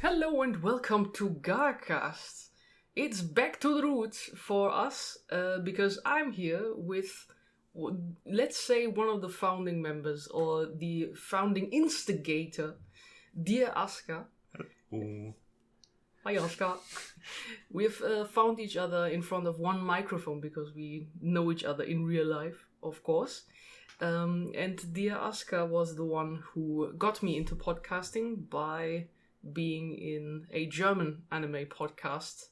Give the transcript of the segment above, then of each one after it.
Hello and welcome to GARcast. It's back to the roots for us because I'm here with, let's say, one of the founding members or the founding instigator, dear Asuka. Ooh. Hi Asuka. We've found each other in front of one microphone because we know each other in real life, of course. And dear Asuka was the one who got me into podcasting by being in a German anime podcast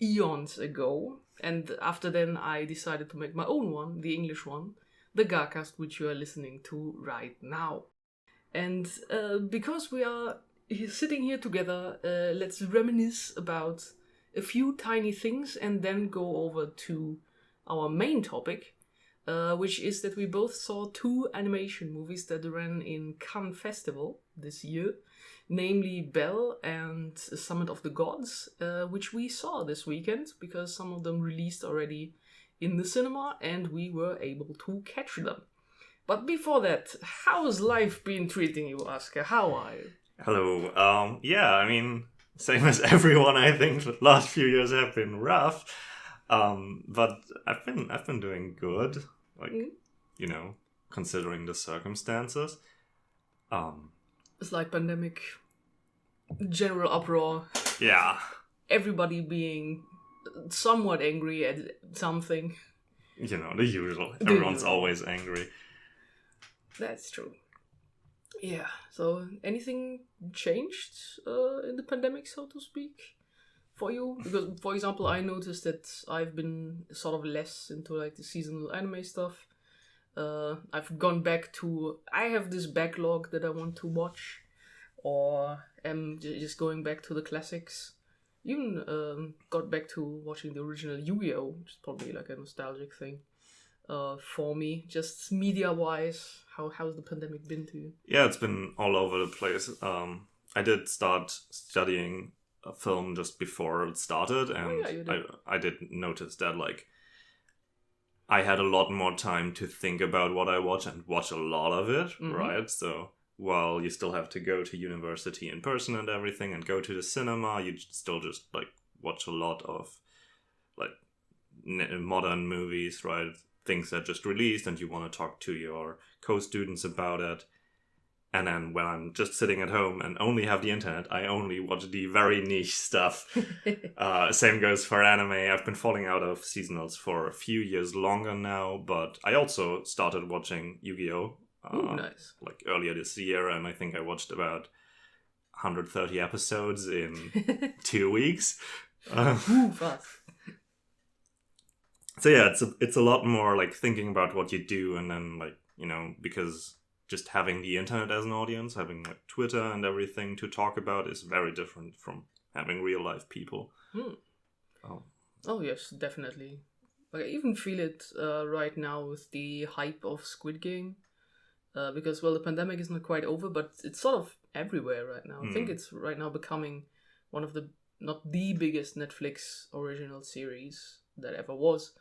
eons ago. And after then I decided to make my own one, the English one, the GARcast, which you are listening to right now. And because we are sitting here together, let's reminisce about a few tiny things and then go over to our main topic, which is that we both saw two animation movies that ran in Cannes Festival this year, namely BELLE and Summit of the Gods, which we saw this weekend because some of them released already in the cinema and we were able to catch them. But before that, how's life been treating you, Asuka? How are you? Hello. Same as everyone, I think. The last few years have been rough. But I've been doing good. Considering the circumstances. It's like pandemic, general uproar. Yeah. Everybody being somewhat angry at something. The usual. Everyone's always angry. That's true. Yeah, so anything changed in the pandemic, so to speak, for you? Because, for example, I noticed that I've been sort of less into like the seasonal anime stuff. I've gone back to... I have this backlog that I want to watch, or am just going back to the classics. Even got back to watching the original Yu-Gi-Oh!, which is probably like a nostalgic thing. For me, just media-wise, how's the pandemic been to you? Yeah, it's been all over the place. I did start studying a film just before it started, and I did notice that I had a lot more time to think about what I watch and watch a lot of it, right? So while you still have to go to university in person and everything and go to the cinema, you still just watch a lot of modern movies, right? Things that just released and you want to talk to your co-students about it. And then when I'm just sitting at home and only have the internet, I only watch the very niche stuff. Same goes for anime. I've been falling out of seasonals for a few years longer now, but I also started watching Yu-Gi-Oh! Nice. Earlier this year, and I think I watched about 130 episodes in 2 weeks. Fast. So yeah, it's a lot more thinking about what you do, and then because just having the internet as an audience, having Twitter and everything to talk about is very different from having real life people. Oh yes, definitely. I even feel it right now with the hype of Squid Game, because the pandemic is not quite over, but it's sort of everywhere right now. I think it's right now becoming one of the, not the biggest Netflix original series that ever was.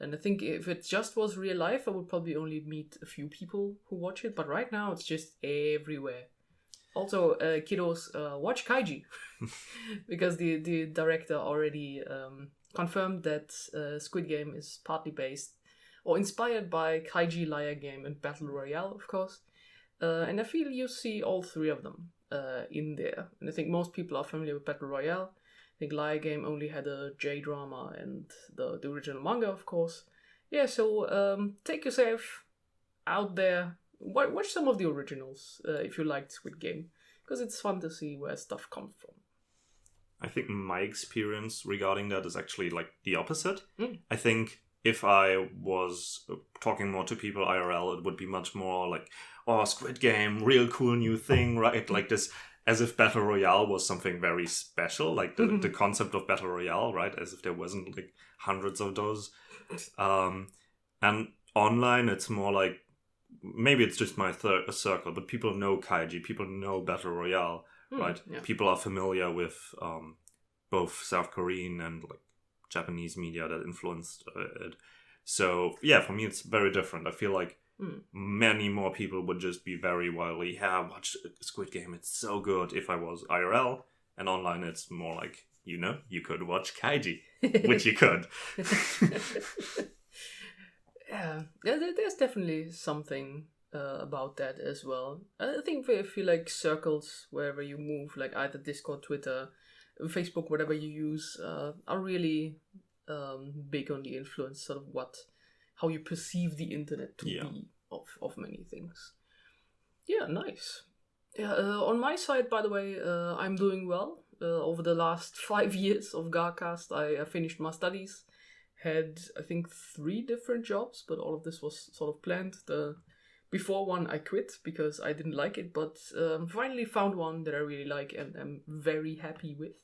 And I think if it just was real life, I would probably only meet a few people who watch it. But right now, it's just everywhere. Also, kiddos, watch Kaiji. Because the director already confirmed that Squid Game is partly based or inspired by Kaiji, Liar Game, and Battle Royale, of course. And I feel you see all three of them in there. And I think most people are familiar with Battle Royale. I think Liar Game only had a J-drama and the original manga, of course. Yeah, so take yourself out there. Watch some of the originals if you liked Squid Game. Because it's fun to see where stuff comes from. I think my experience regarding that is actually the opposite. I think if I was talking more to people IRL, it would be much more Squid Game, real cool new thing, right? Like this... As if Battle Royale was something very special, the concept of Battle Royale, right? As if there wasn't hundreds of those. And online, it's more maybe it's just my circle, but people know Kaiji, people know Battle Royale, right? Yeah. People are familiar with both South Korean and Japanese media that influenced it. So yeah, for me, it's very different. I feel many more people would just be very wildly, watch Squid Game, it's so good, if I was IRL. And online it's more like, you could watch kaiji, which you could. Yeah, there's definitely something about that as well. I think if you like circles wherever you move, like either Discord, Twitter, Facebook, whatever you use, are really big on the influence, sort of how you perceive the internet to be of many things. Yeah, nice. Yeah, on my side, by the way, I'm doing well. Over the last 5 years of GARcast, I finished my studies. Had, I think, 3 different jobs, but all of this was sort of planned. The before one I quit because I didn't like it, but finally found one that I really like and am very happy with.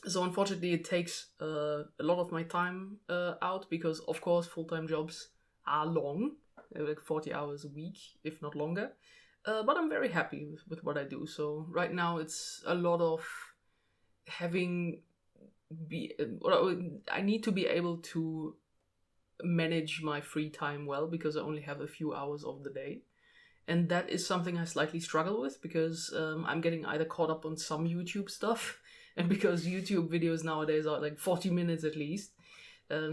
So unfortunately it takes a lot of my time out because, of course, full-time jobs are long, like 40 hours a week, if not longer. But I'm very happy with what I do. So right now it's a lot of I need to be able to manage my free time well because I only have a few hours of the day. And that is something I slightly struggle with because I'm getting either caught up on some YouTube stuff, and because YouTube videos nowadays are like 40 minutes at least,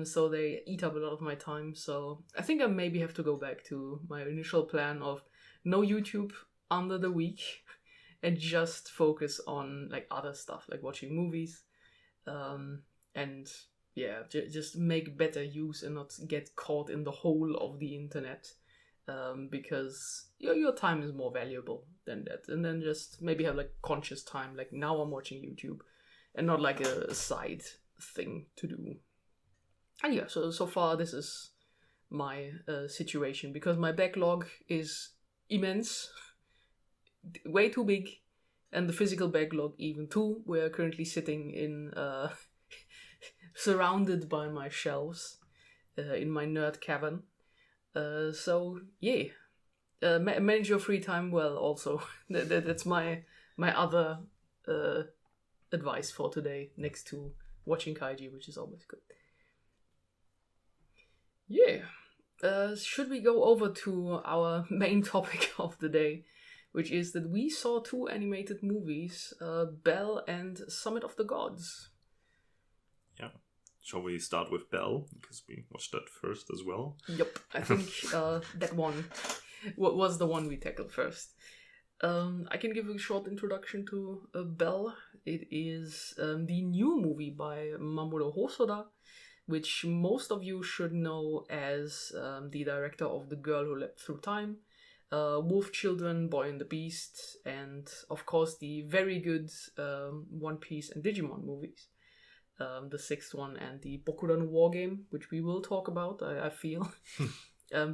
so they eat up a lot of my time. So I think I maybe have to go back to my initial plan of no YouTube under the week and just focus on like other stuff, like watching movies, and yeah, just make better use and not get caught in the hole of the internet, because your time is more valuable than that. And then just maybe have like conscious time, like now I'm watching YouTube, and not like a side thing to do. And yeah, so far this is my situation, because my backlog is immense, way too big, and the physical backlog even too. We're currently sitting in surrounded by my shelves in my nerd cavern. So yeah, manage your free time well. Also, that's my other advice for today, next to watching kaiji, which is always good. Yeah. Should we go over to our main topic of the day, which is that we saw 2 animated movies, BELLE and Summit of the Gods. Yeah. Shall we start with BELLE? Because we watched that first as well. Yep, I think that one was the one we tackled first. I can give a short introduction to BELLE. It is the new movie by Mamuro Hosoda, which most of you should know as the director of The Girl Who Leapt Through Time, Wolf Children, Boy and the Beast, and of course the very good One Piece and Digimon movies. The 6th one and the Bokura no War Game, which we will talk about, I feel,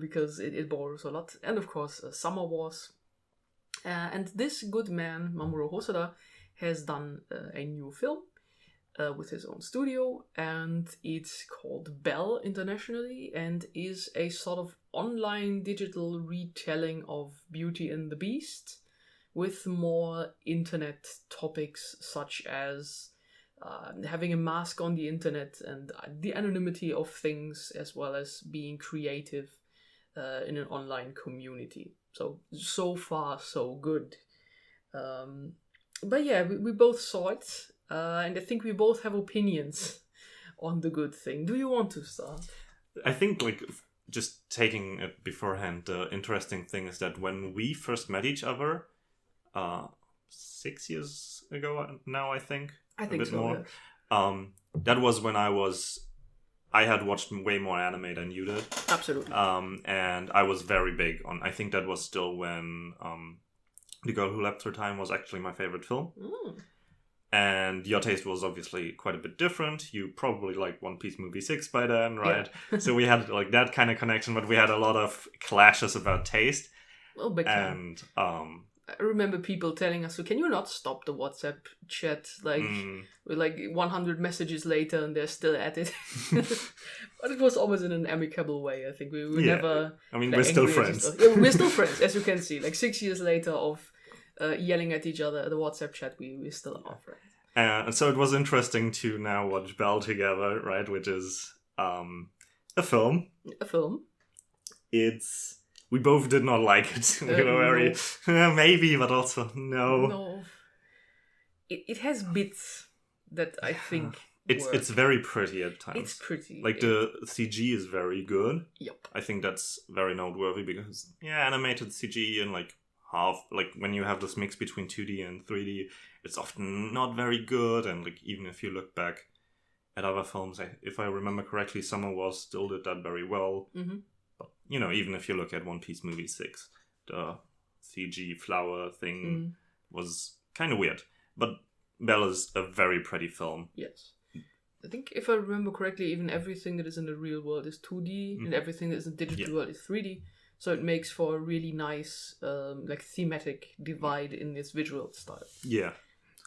because it borrows a lot. And of course, Summer Wars. And this good man, Mamuro Hosoda, has done a new film with his own studio, and it's called BELLE internationally, and is a sort of online digital retelling of Beauty and the Beast, with more internet topics such as having a mask on the internet and the anonymity of things, as well as being creative in an online community. So far, so good. But yeah, we both saw it, and I think we both have opinions on the good thing. Do you want to start? I think, like, just taking it beforehand, the interesting thing is that when we first met each other, 6 years ago now, I think a bit so, more. Yeah. That was when I had watched way more anime than you did. Absolutely. And I was very big on. I think that was still when The Girl Who Leapt Through Time was actually my favorite film. Mm. And your taste was obviously quite a bit different. You probably liked One Piece Movie 6 by then, right? Yeah. So we had like that kind of connection, but we had a lot of clashes about taste. Oh, big time. And I remember people telling us, so can you not stop the WhatsApp chat? Like, with like 100 messages later and they're still at it. But it was always in an amicable way. I think we were never... I mean, we're still friends. Yeah, we're still friends, as you can see. Like 6 years later of yelling at each other at the WhatsApp chat, we still are friends. And so it was interesting to now watch BELLE together, right? Which is a film. A film. We both did not like it. We were very, maybe, but also no. it has bits that I think it's very pretty at times. It's pretty. Like the CG is very good. Yep. I think that's very noteworthy because animated CG and like when you have this mix between 2D and 3D, it's often not very good. And like even if you look back at other films, if I remember correctly, Summer Wars still did that very well. Mm-hmm. But even if you look at One Piece movie 6, the CG flower thing was kind of weird. But Belle is a very pretty film. Yes. I think if I remember correctly, even everything that is in the real world is 2D and everything that is in the digital world is 3D. So it makes for a really nice thematic divide in its visual style. Yeah.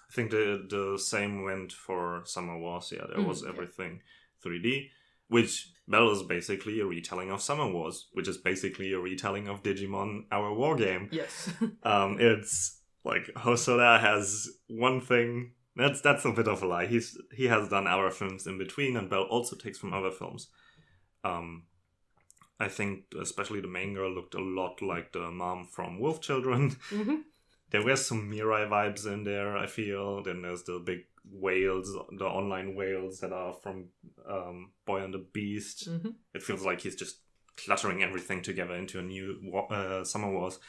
I think the same went for Summer Wars. Yeah, there was everything 3D, which Belle is basically a retelling of Summer Wars, which is basically a retelling of Digimon, our war game. Yes. It's like Hosoda has one thing. That's a bit of a lie. He has done our films in between, and Belle also takes from other films. I think especially the main girl looked a lot like the mom from Wolf Children. Mm-hmm. There were some Mirai vibes in there, I feel. Then there's the big whales, the online whales that are from Boy and the Beast. Mm-hmm. It feels like he's just cluttering everything together into a new Summer Wars.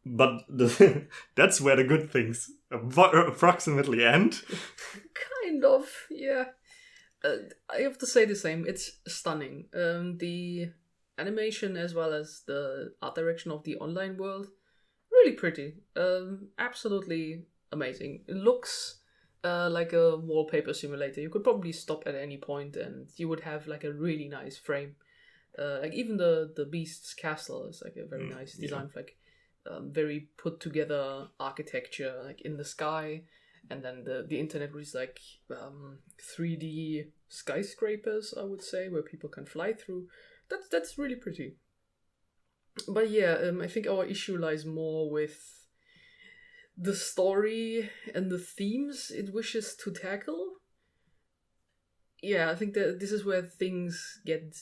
But that's where the good things approximately end. Kind of, yeah. I have to say the same. It's stunning. The animation as well as the art direction of the online world, really pretty. Absolutely amazing. It looks like a wallpaper simulator. You could probably stop at any point and you would have like a really nice frame. Like even the Beast's castle is like a very nice design, like very put together architecture, like in the sky. And then the internet was like 3D skyscrapers, I would say, where people can fly through. That's really pretty. But yeah, I think our issue lies more with the story and the themes it wishes to tackle. Yeah, I think that this is where things get,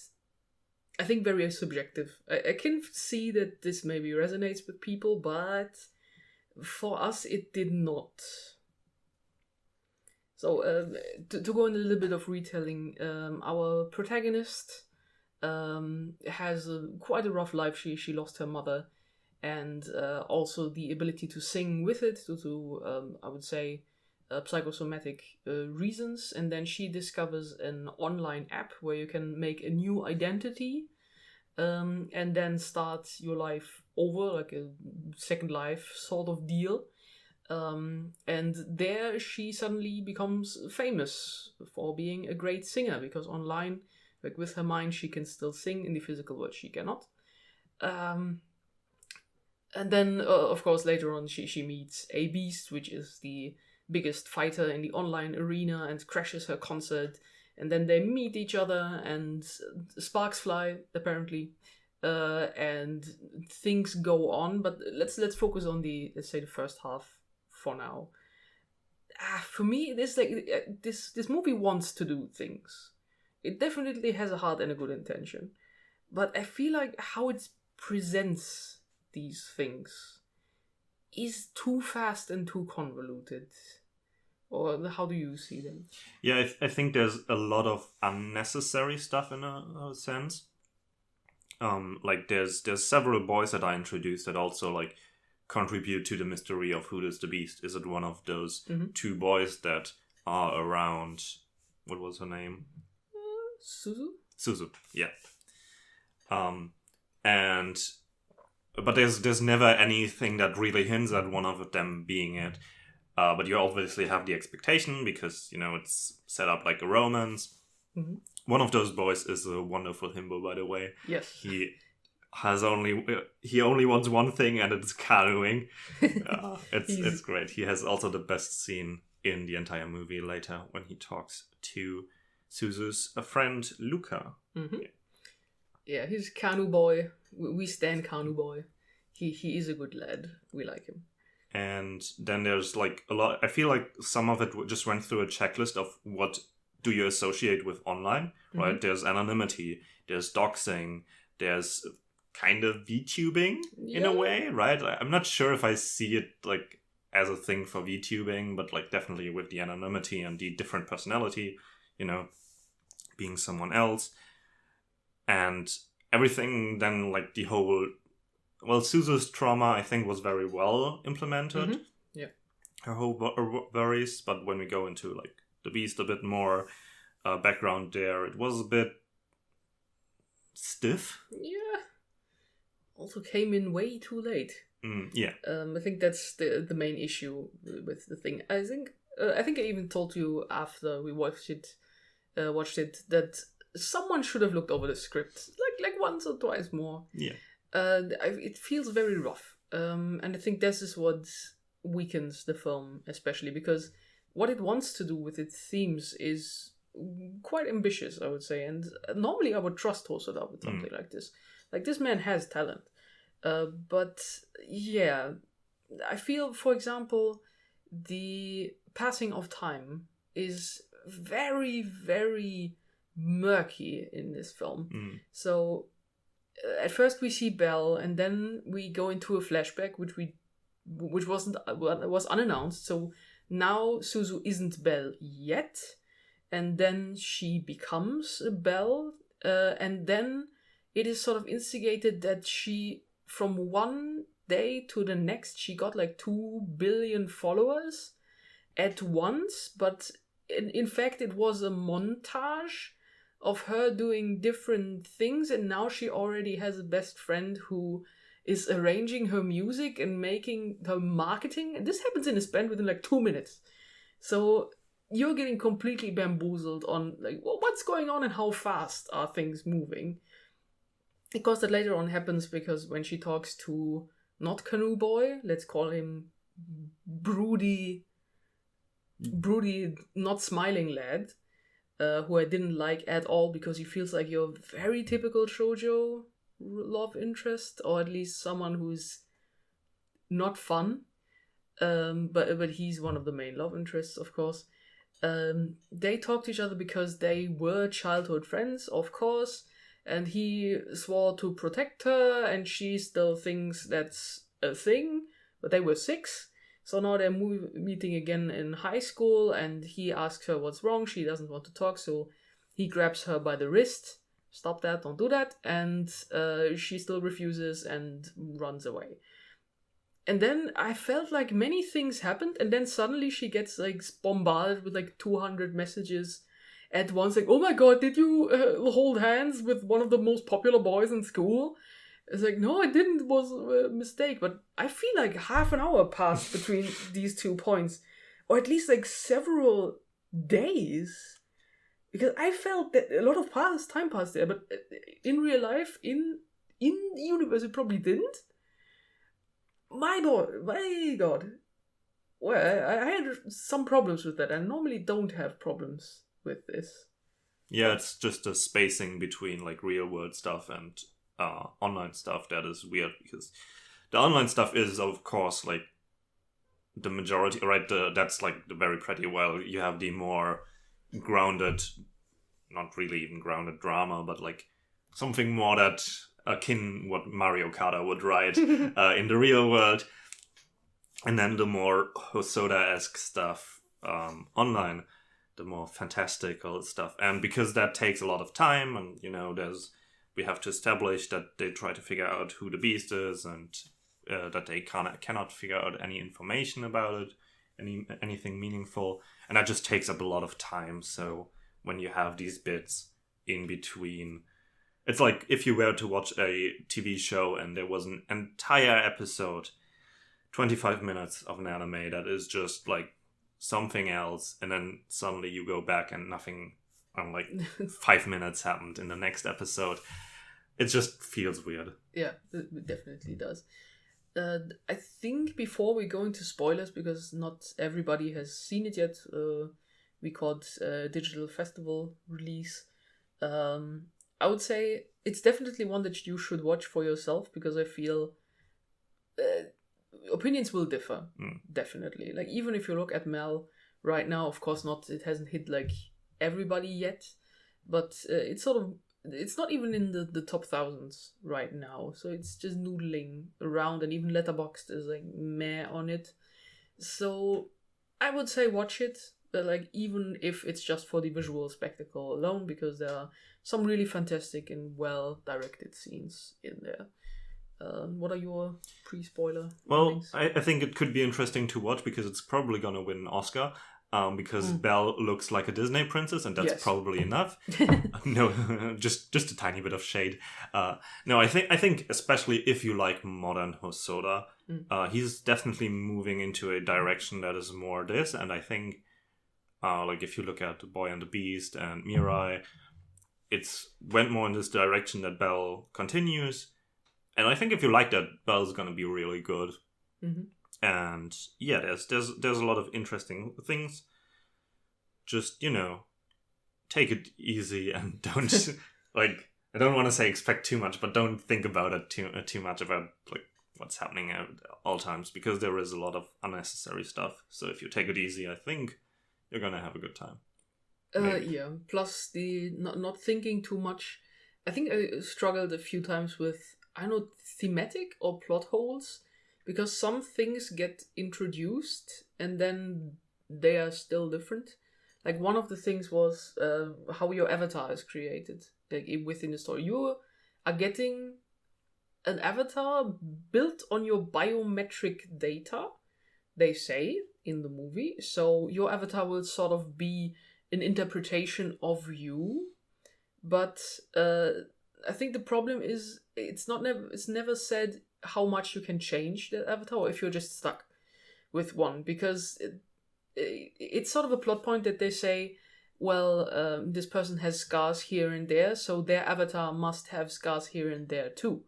I think, very subjective. I can see that this maybe resonates with people, but for us it did not. So, to go in a little bit of retelling, our protagonist has quite a rough life. She lost her mother, and also the ability to sing with it due to, I would say, psychosomatic reasons. And then she discovers an online app where you can make a new identity and then start your life over, like a second life sort of deal. And there she suddenly becomes famous for being a great singer, because online, like with her mind, she can still sing. In the physical world, she cannot. And then, of course, later on, she meets a beast, which is the biggest fighter in the online arena, and crashes her concert. And then they meet each other, and sparks fly, apparently. And things go on. But let's focus on let's say the first half for now. For me, this this movie wants to do things. It definitely has a heart and a good intention, but I feel like how it presents these things is too fast and too convoluted. Or how do you see them? Yeah, I think there's a lot of unnecessary stuff in a sense. Like there's several boys that I introduced that also like contribute to the mystery of who is the beast. Is it one of those two boys that are around? What was her name? Suzu, yeah. But there's never anything that really hints at one of them being it. But you obviously have the expectation because it's set up like a romance. Mm-hmm. One of those boys is a wonderful himbo, by the way. Yes. He only wants one thing, and it's canoeing. It's great. He has also the best scene in the entire movie later when he talks to Suzu's friend Luca. Mm-hmm. Yeah, he's Kanu boy. We stand Kanu boy. He is a good lad. We like him. And then there's like a lot. I feel like some of it just went through a checklist of what do you associate with online, right? Mm-hmm. There's anonymity. There's doxing. There's kind of VTubing in a way, right? I'm not sure if I see it like as a thing for VTubing, but like definitely with the anonymity and the different personality, being someone else. And everything then, like the whole... Well, Suzu's trauma, I think, was very well implemented. Mm-hmm. Yeah. Her whole worries, but when we go into like the Beast a bit more background there, it was a bit stiff. Yeah. Also came in way too late. Yeah. I think that's the main issue with the thing. I think I even told you after we watched it that someone should have looked over the script like once or twice more. Yeah. It feels very rough, and I think this is what weakens the film, especially because what it wants to do with its themes is quite ambitious, I would say. And normally I would trust Hosoda with something like this. Like, this man has talent. But yeah, I feel, for example, the passing of time is very, very murky in this film. So at first we see Belle, and then we go into a flashback which was unannounced. So now Suzu isn't Belle yet, and then she becomes Belle, and then it is sort of instigated that she, from one day to the next, she got like 2 billion followers at once, but in fact it was a montage of her doing different things, and now she already has a best friend who is arranging her music and making her marketing, and this happens in a span within like 2 minutes. So you're getting completely bamboozled on like, well, what's going on and how fast are things moving. Of course, that later on happens because when she talks to not Canoe Boy, let's call him broody, not smiling lad, who I didn't like at all because he feels like your very typical shoujo love interest, or at least someone who's not fun. But he's one of the main love interests, of course. They talk to each other because they were childhood friends, of course, and he swore to protect her, and she still thinks that's a thing, but they were 6. So now they're meeting again in high school, and he asks her what's wrong. She doesn't want to talk, so he grabs her by the wrist. Stop that, don't do that. And she still refuses and runs away. And then I felt like many things happened, and then suddenly she gets like bombarded with like 200 messages at once. Like, oh my god, did you hold hands with one of the most popular boys in school? It's like, no, I didn't. It was a mistake. But I feel like half an hour passed between these 2 points. Or at least like several days. Because I felt that a lot of time passed there. But in real life, in the universe, it probably didn't. My god. Well, I had some problems with that. I normally don't have problems with this. Yeah, it's just a spacing between like real world stuff and online stuff that is weird, because the online stuff is, of course, like the majority, right? That's like the very pretty. Well, you have the more grounded, not really even grounded drama, but like something more that akin what Mario Kart would write in the real world, and then the more Hosoda-esque stuff online, the more fantastical stuff. And because that takes a lot of time, and we have to establish that they try to figure out who the beast is, and that they cannot figure out any information about it, anything meaningful, and that just takes up a lot of time. So when you have these bits in between, it's like if you were to watch a TV show and there was an entire episode, 25 minutes of an anime that is just like something else, and then suddenly you go back and nothing, like 5 minutes happened in the next episode. It just feels weird. Yeah, it definitely does. I think before we go into spoilers, because not everybody has seen it yet, we called digital festival release. I would say it's definitely one that you should watch for yourself, because I feel opinions will differ. Definitely. Like, even if you look at Mel right now, of course not, it hasn't hit like everybody yet, but it's not even in the top thousands right now, so it's just noodling around, and even Letterboxd is like meh on it. So I would say watch it, like even if it's just for the visual spectacle alone, because there are some really fantastic and well directed scenes in there. What are your pre-spoiler? Well, I think it could be interesting to watch because it's probably going to win an Oscar. Because Belle looks like a Disney princess, and that's probably enough. No, just a tiny bit of shade. No, I think especially if you like modern Hosoda, he's definitely moving into a direction that is more this. And I think, like if you look at The Boy and the Beast and Mirai, it's went more in this direction that Belle continues. And I think if you like that, Belle's gonna be really good. Mm-hmm. And yeah, there's a lot of interesting things. Just, take it easy and don't like, I don't want to say expect too much, but don't think about it too much about like what's happening at all times, because there is a lot of unnecessary stuff. So if you take it easy, I think you're gonna have a good time. Yeah. Plus the not thinking too much. I think I struggled a few times with thematic or plot holes. Because some things get introduced and then they are still different. Like one of the things was how your avatar is created, like within the story. You are getting an avatar built on your biometric data, they say in the movie. So your avatar will sort of be an interpretation of you. But I think the problem is it's never said how much you can change the avatar, or if you're just stuck with one, because it's sort of a plot point that they say, well, this person has scars here and there, so their avatar must have scars here and there too.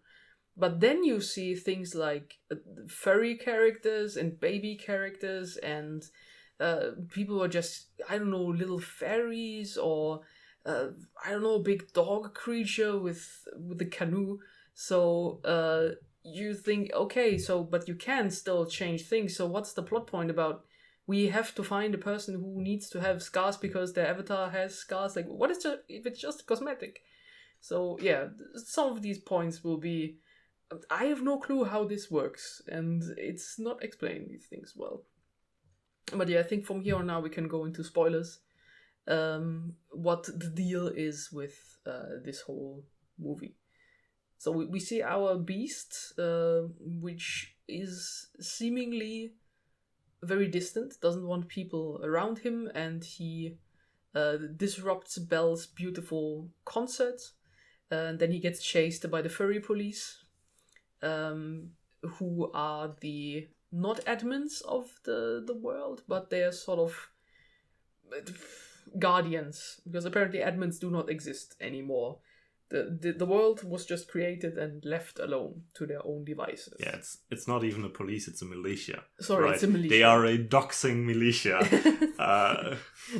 But then you see things like furry characters and baby characters and people who are just, I don't know, little fairies, or I don't know, a big dog creature with the canoe. So you think, okay, but you can still change things. So what's the plot point about we have to find a person who needs to have scars because their avatar has scars? Like, what is if it's just cosmetic? So yeah, some of these points will be, I have no clue how this works, and it's not explaining these things well. But yeah, I think from here on now we can go into spoilers. What the deal is with this whole movie. So we see our beast, which is seemingly very distant, doesn't want people around him, and he disrupts Belle's beautiful concert. And then he gets chased by the furry police, who are the not admins of the world, but they are sort of guardians, because apparently admins do not exist anymore. The world was just created and left alone to their own devices. Yeah, it's not even a police, it's a militia. Sorry, right? It's a militia. They are a doxing militia.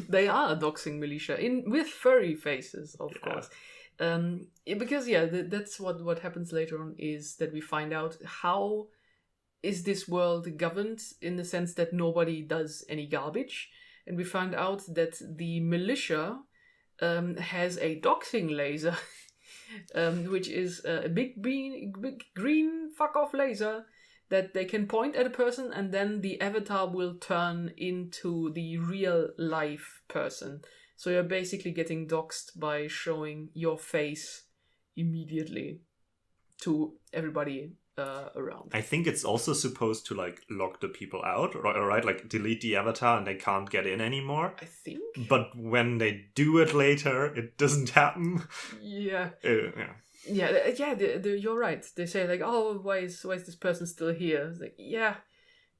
They are a doxing militia with furry faces, of course. Because that's what happens later on, is that we find out how is this world governed, in the sense that nobody does any garbage. And we find out that the militia has a doxing laser, which is a big green fuck-off laser that they can point at a person, and then the avatar will turn into the real-life person. So you're basically getting doxed by showing your face immediately to everybody around. I think it's also supposed to like lock the people out, right? Like delete the avatar and they can't get in anymore. I think. But when they do it later, it doesn't happen. Yeah. Yeah. You're right. They say like, oh, why is this person still here? It's like, yeah.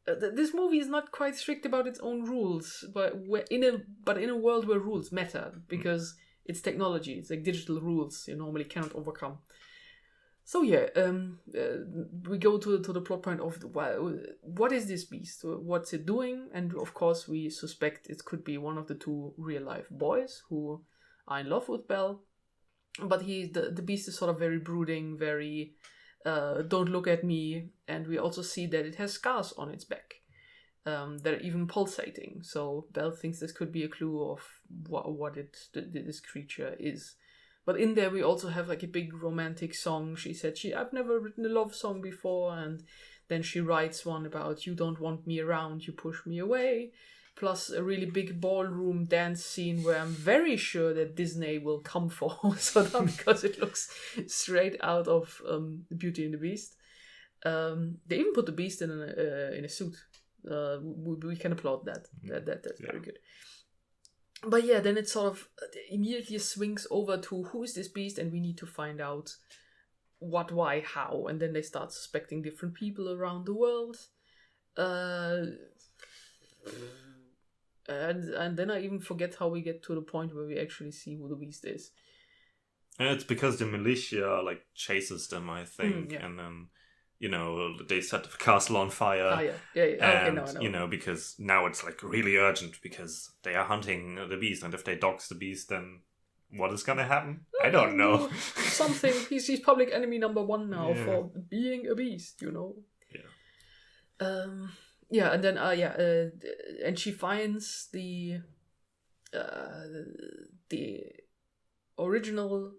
This movie is not quite strict about its own rules, but in a world where rules matter, because it's technology. It's like digital rules you normally cannot overcome. So yeah, we go to the plot point of what is this beast? What's it doing? And of course, we suspect it could be one of the two real life boys who are in love with Belle. But the beast is sort of very brooding, very don't look at me, and we also see that it has scars on its back. They're even pulsating. So Belle thinks this could be a clue of what this creature is. But in there we also have like a big romantic song. She said I've never written a love song before, and Then she writes one about you don't want me around, you push me away. Plus a really big ballroom dance scene where I'm very sure that Disney will come for Hosoda because it looks straight out of Beauty and the Beast. They even put the Beast in a suit. We can applaud that. That's very good. But yeah, then it sort of immediately swings over to who is this Beast, and we need to find out what, why, how, and then they start suspecting different people around the world. And then I even forget how we get to the point where we actually see who the Beast is. And it's because the militia like chases them, I think, yeah. and then they set the castle on fire. Yeah. And, Okay, no, I know. Because now it's like really urgent because they are hunting the Beast, and if they dox the Beast, then what is gonna happen? I don't know. Something. He's public enemy number 1 now for being a beast, Yeah. Yeah, and then and she finds the original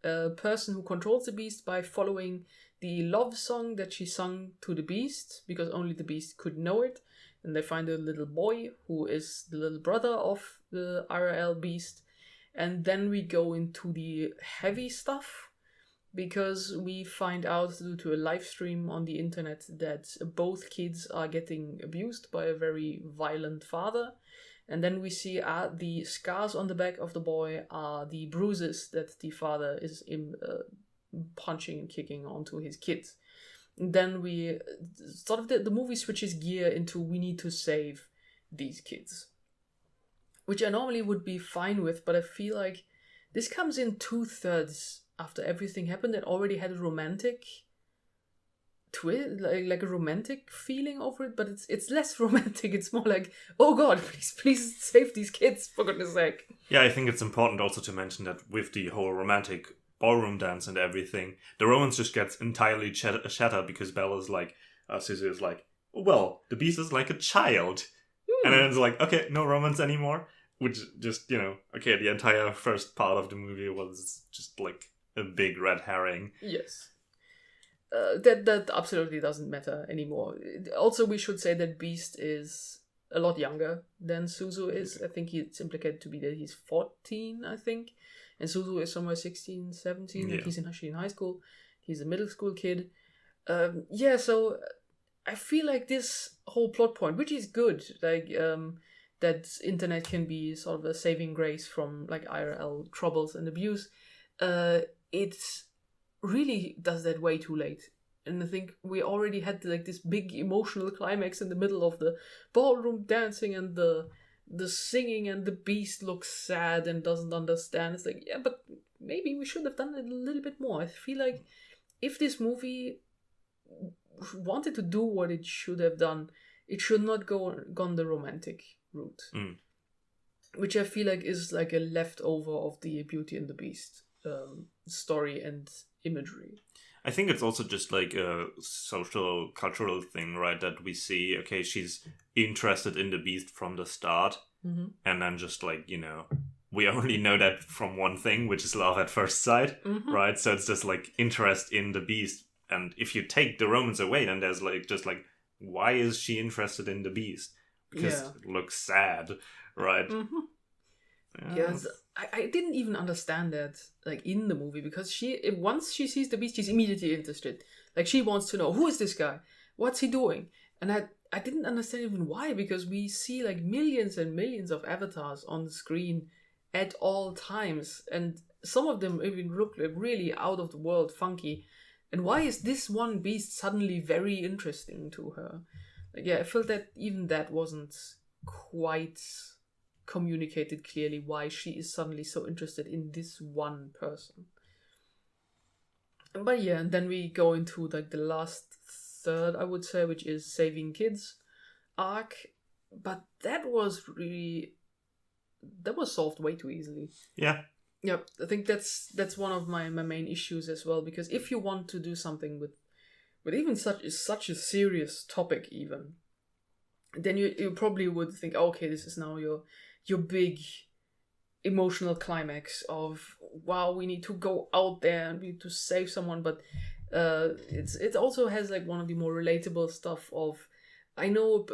person who controls the Beast by following the love song that she sung to the Beast, because only the Beast could know it. And they find a little boy who is the little brother of the IRL Beast. And then we go into the heavy stuff, because we find out due to a live stream on the internet that both kids are getting abused by a very violent father. And then we see the scars on the back of the boy are the bruises that the father is punching and kicking onto his kids. And then we sort of the movie switches gear into we need to save these kids, which I normally would be fine with, but I feel like this comes in 2/3 after everything happened and already had a romantic twist, like a romantic feeling over it, but it's less romantic. It's more like, oh god, please save these kids, for goodness sake. Yeah, I think it's important also to mention that with the whole romantic ballroom dance and everything, the romance just gets entirely shattered because Bella's like, Suzu is like, well, the Beast is like a child. And then it's like, okay, no romance anymore. Which just, okay, the entire first part of the movie was just like a big red herring. Yes. That absolutely doesn't matter anymore. Also, we should say that Beast is a lot younger than Suzu is. I think it's implicated to be that he's 14, I think. And Suzu is somewhere 16, 17. Yeah. Like he's actually in high school. He's a middle school kid. So I feel like this whole plot point, which is good, like that internet can be sort of a saving grace from like IRL troubles and abuse, it really does that way too late. And I think we already had like this big emotional climax in the middle of the ballroom dancing and the singing, and the Beast looks sad and doesn't understand. It's like, yeah, but maybe we should have done it a little bit more. I feel like if this movie wanted to do what it should have done, it should not gone the romantic route, which I feel like is like a leftover of the Beauty and the Beast story and imagery. I think it's also just like a social cultural thing, right? That we see, okay, she's interested in the Beast from the start, and then just like, we only know that from one thing, which is love at first sight, right? So it's just like interest in the Beast. And if you take the romance away, then there's like just like, why is she interested in the Beast? Because it looks sad, right? Yes, I didn't even understand that like in the movie, because once she sees the Beast, she's immediately interested. Like she wants to know, who is this guy? What's he doing? And I didn't understand even why, because we see like millions and millions of avatars on the screen at all times, and some of them even look like really out of the world funky. And why is this one Beast suddenly very interesting to her? Like, I felt that even that wasn't quite communicated clearly, why she is suddenly so interested in this one person. But and then we go into like the last third, I would say, which is Saving Kids arc. But that was solved way too easily. Yeah. Yep, I think that's one of my main issues as well, because if you want to do something with even such a serious topic even, then you probably would think, okay, this is now your big emotional climax of, wow, we need to go out there and we need to save someone. But it also has like one of the more relatable stuff of, I know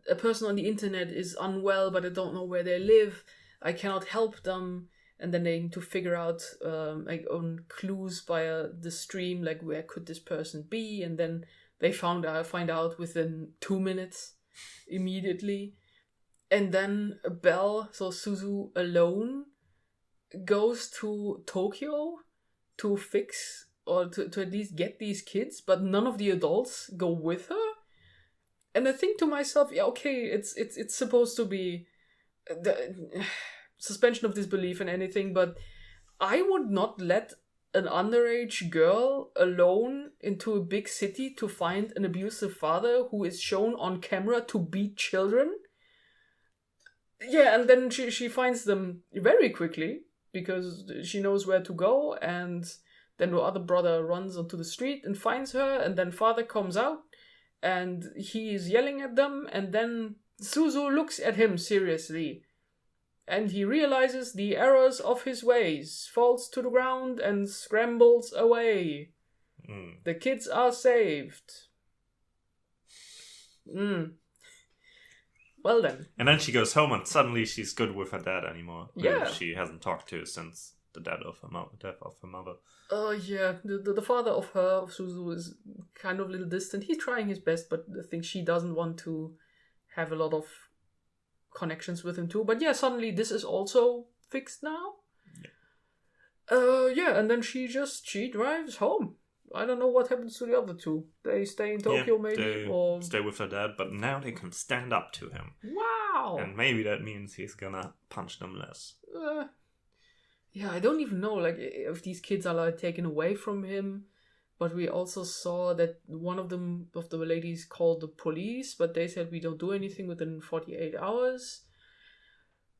a person on the internet is unwell, but I don't know where they live. I cannot help them. And then they need to figure out like on clues via the stream, like where could this person be? And then they find out within 2 minutes immediately. And then Belle, so Suzu alone, goes to Tokyo to fix or to at least get these kids, but none of the adults go with her. And I think to myself, yeah, okay, it's supposed to be the suspension of disbelief and anything, but I would not let an underage girl alone into a big city to find an abusive father who is shown on camera to beat children. Yeah, and then she finds them very quickly because she knows where to go, and then the other brother runs onto the street and finds her, and then father comes out and he is yelling at them, and then Suzu looks at him seriously and he realizes the errors of his ways, falls to the ground and scrambles away. The kids are saved. Well then. And then she goes home and suddenly she's good with her dad anymore. Yeah. Who she hasn't talked to since the death of her mother. Yeah. The father of Suzu is kind of a little distant. He's trying his best, but I think she doesn't want to have a lot of connections with him too. But yeah, suddenly this is also fixed now. Yeah. And then she drives home. I don't know what happens to the other two. They stay in Tokyo, maybe, or stay with her dad, but now they can stand up to him. Wow! And maybe that means he's gonna punch them less. Yeah, I don't even know, like, if these kids are like taken away from him. But we also saw that one of the ladies called the police, but they said we don't do anything within 48 hours.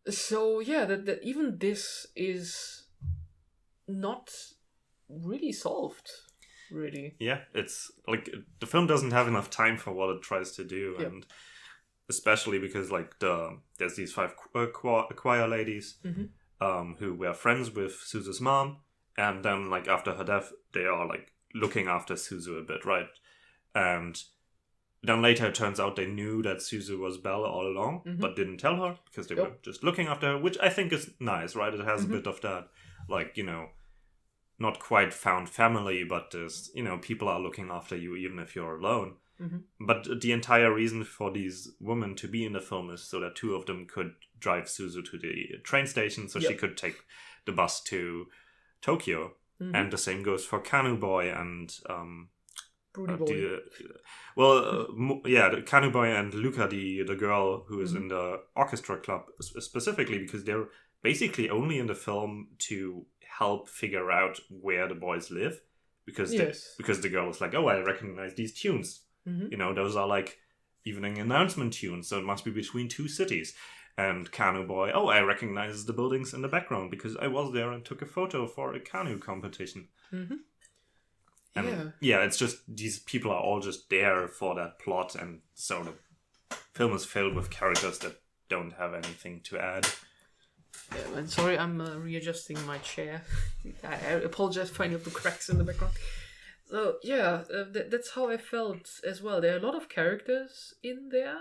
So yeah, that even this is not really solved. Really. Yeah, it's like the film doesn't have enough time for what it tries to do, and especially because like there's these 5 choir ladies who were friends with Suzu's mom, and then like after her death they are like looking after Suzu a bit, right? And then later it turns out they knew that Suzu was Belle all along, but didn't tell her because they were just looking after her, which I think is nice, right? It has a bit of that, like, you know, not quite found family, but there's, you know, people are looking after you even if you're alone. But the entire reason for these women to be in the film is so that 2 of them could drive Suzu to the train station so she could take the bus to Tokyo. And the same goes for Kanu Boy and Broody Boy. The Kanu Boy and Luca, the girl who is in the orchestra club, specifically because they're basically only in the film to help figure out where the boys live, because the girl was like, oh, I recognize these tunes. You know, those are like evening announcement tunes, so it must be between 2 cities. And Kanu Boy, oh, I recognize the buildings in the background because I was there and took a photo for a canoe competition. And it's just these people are all just there for that plot, and so the film is filled with characters that don't have anything to add. Yeah, I'm sorry, I'm readjusting my chair. I apologize for any of the cracks in the background. So, yeah, that's how I felt as well. There are a lot of characters in there,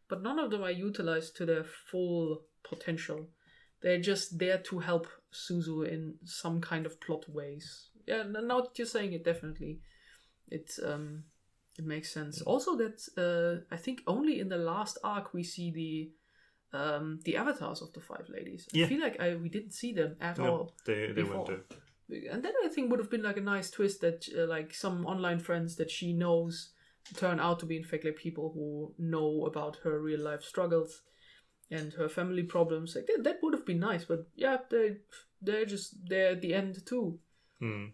but none of them are utilized to their full potential. They're just there to help Suzu in some kind of plot ways. Yeah, now that you're saying it, definitely. It makes sense. Also, that I think only in the last arc we see the avatars of the 5 ladies. I feel like we didn't see them at all. They went there. And that I think would have been like a nice twist that like some online friends that she knows turn out to be in fact like people who know about her real life struggles and her family problems. Like that would have been nice, but yeah, they're just there at the end too. And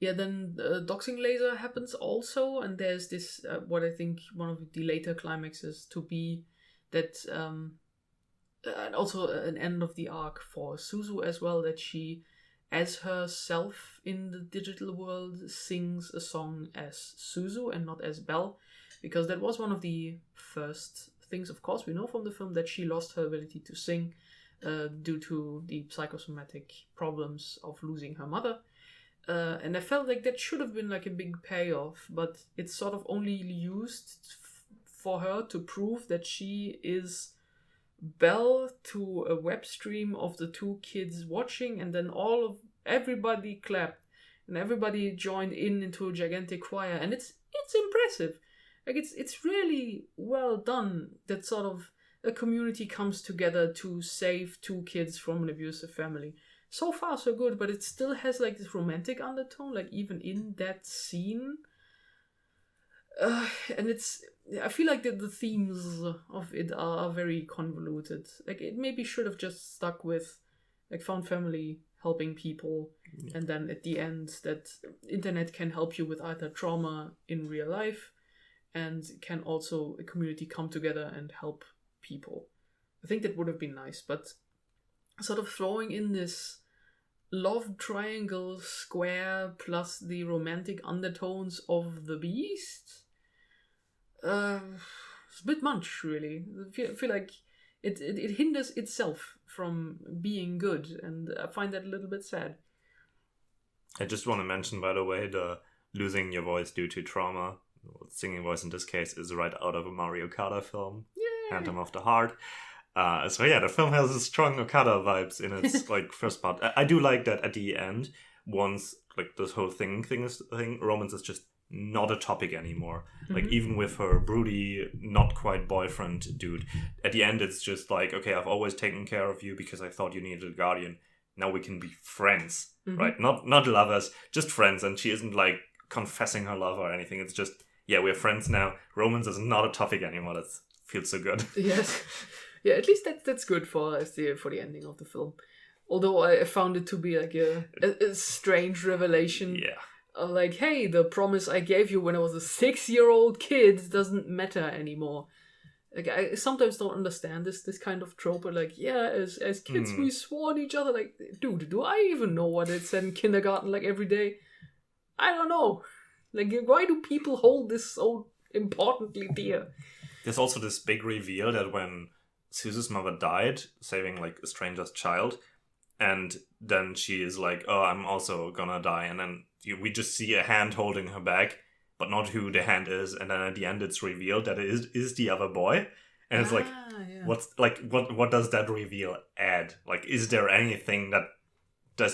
then doxing laser happens also, and there's this what I think one of the later climaxes to be that and also an end of the arc for Suzu as well, that she as herself in the digital world sings a song as Suzu and not as Belle, because that was one of the first things, of course, we know from the film, that she lost her ability to sing due to the psychosomatic problems of losing her mother. And I felt like that should have been like a big payoff, but it's sort of only used for her to prove that she is Belle to a web stream of the two kids watching, and then everybody clapped and everybody joined into a gigantic choir, and it's impressive. Like it's really well done that sort of a community comes together to save two kids from an abusive family. So far so good, but it still has like this romantic undertone, like even in that scene. And I feel like the themes of it are very convoluted. Like it maybe should have just stuck with like found family helping people, and then at the end that internet can help you with either trauma in real life, and can also a community come together and help people. I think that would have been nice, but sort of throwing in this love triangle square plus the romantic undertones of the Beast, it's a bit much, really. I feel like it hinders itself from being good, and I find that a little bit sad. I just want to mention, by the way, the losing your voice due to trauma, singing voice in this case, is right out of a Mario Okada film, Yay! Anthem of the Heart. So yeah, the film has strong Okada vibes in its like first part. I do like that at the end, once like this whole thing, romance is just not a topic anymore. Mm-hmm. Like even with her broody, not quite boyfriend dude, at the end it's just like, okay, I've always taken care of you because I thought you needed a guardian. Now we can be friends, mm-hmm. right? Not lovers, just friends. And she isn't like confessing her love or anything. It's just, yeah, we're friends now. Romance is not a topic anymore. That feels so good. Yes. Yeah, at least that's good for the ending of the film. Although I found it to be like a strange revelation. Yeah. Like, hey, the promise I gave you when I was a 6-year-old kid doesn't matter anymore. Like, I sometimes don't understand this kind of trope. But like, yeah, as kids we swore on each other. Like, dude, do I even know what it said in kindergarten like every day? I don't know. Like, why do people hold this so importantly dear? There's also this big reveal that when Suzu's mother died, saving like a stranger's child, and then she is like, oh, I'm also gonna die, and then we just see a hand holding her back, but not who the hand is, and then at the end it's revealed that it is the other boy, and it's like, yeah. What does that reveal add? Like, is there anything that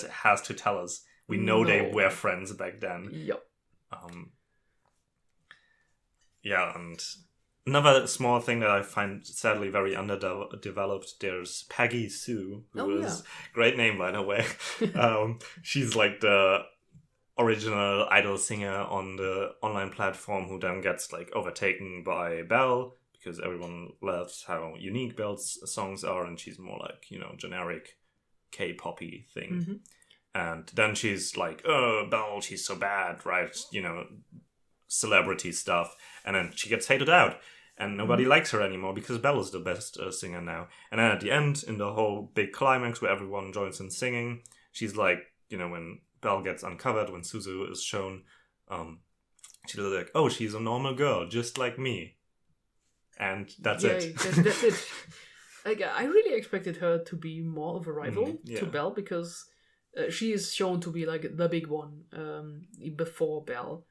has to tell us? We know they were friends back then. Yep. Yeah, and another small thing that I find sadly very underdeveloped, there's Peggy Sue, who is great name, by the way. She's like the original idol singer on the online platform who then gets like overtaken by BELLE because everyone loves how unique Belle's songs are, and she's more like, generic K-poppy thing. Mm-hmm. And then she's like, oh, BELLE, she's so bad, right? Celebrity stuff. And then she gets hated out. And nobody likes her anymore because BELLE is the best singer now. And then at the end, in the whole big climax where everyone joins in singing, she's like, when BELLE gets uncovered, when Suzu is shown, she's like, oh, she's a normal girl, just like me. And that's it. That's it. Like, I really expected her to be more of a rival to BELLE because she is shown to be like the big one before BELLE.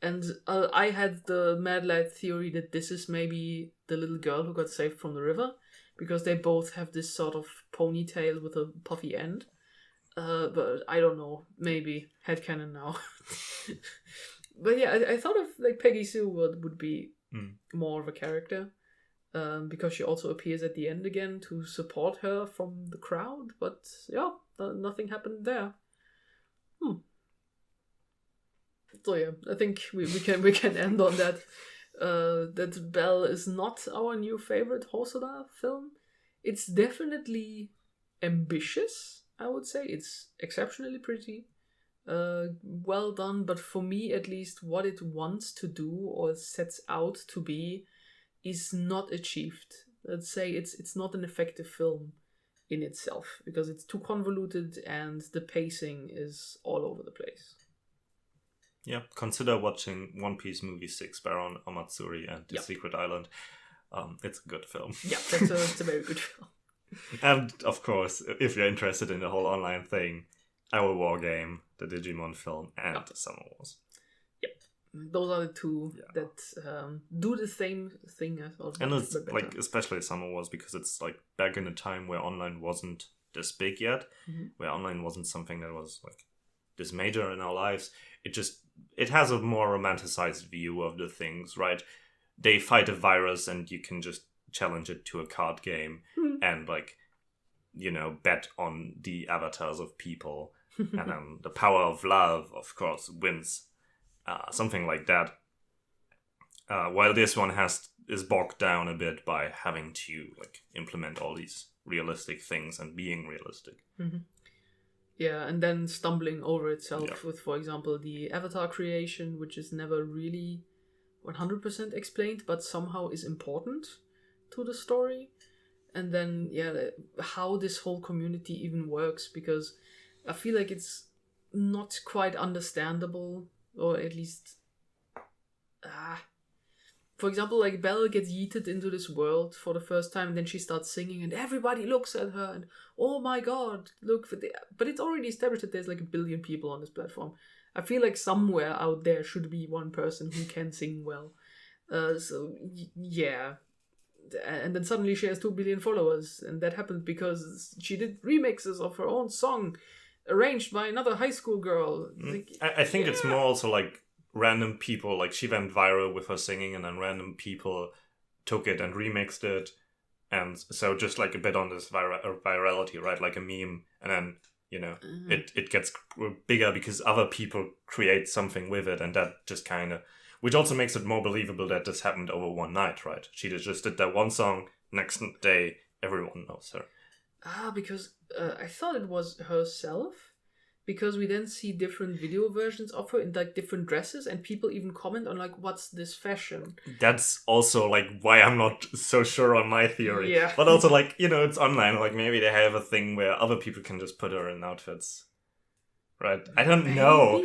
And I had the mad lad theory that this is maybe the little girl who got saved from the river, because they both have this sort of ponytail with a puffy end. But I don't know. Maybe headcanon now. But yeah, I thought of like Peggy Sue would be more of a character, because she also appears at the end again to support her from the crowd. But yeah, nothing happened there. So yeah, I think we can end on that. That BELLE is not our new favorite Hosoda film. It's definitely ambitious, I would say. It's exceptionally pretty, well done. But for me, at least, what it wants to do or sets out to be is not achieved. Let's say it's not an effective film in itself because it's too convoluted and the pacing is all over the place. Yeah, consider watching One Piece Movie 6 Baron Omatsuri and The Secret Island. It's a good film. Yeah, it's a very good film. And of course, if you're interested in the whole online thing, Our War Game, the Digimon film, and Summer Wars. Those are the two that do the same thing as also. And it's like, especially Summer Wars, because it's like back in a time where online wasn't this big yet, where online wasn't something that was like this major in our lives. It has a more romanticized view of the things, right? They fight a virus and you can just challenge it to a card game and like, you know, bet on the avatars of people. And then the power of love, of course, wins. Something like that. While this one is bogged down a bit by having to like implement all these realistic things and being realistic. Yeah, and then stumbling over itself with, for example, the avatar creation, which is never really 100% explained, but somehow is important to the story. And then, how this whole community even works, because I feel like it's not quite understandable, or at least... For example, like Belle gets yeeted into this world for the first time, and then she starts singing, and everybody looks at her, and oh my god, look! But it's already established that there's like 1 billion people on this platform. I feel like somewhere out there should be one person who can sing well. And then suddenly she has 2 billion followers, and that happened because she did remixes of her own song, arranged by another high school girl. I think it's more also like random people, like she went viral with her singing and then random people took it and remixed it, and so just like a bit on this virality, right? Like a meme, and then, you know, it gets bigger because other people create something with it, and that just kind of, which also makes it more believable that this happened over one night, right? She just did that one song, next day everyone knows her. Because I thought it was herself, because we then see different video versions of her in like different dresses, and people even comment on like, what's this fashion? That's also like why I'm not so sure on my theory. Yeah. But also like, you know, it's online, like maybe they have a thing where other people can just put her in outfits. Right? I don't know.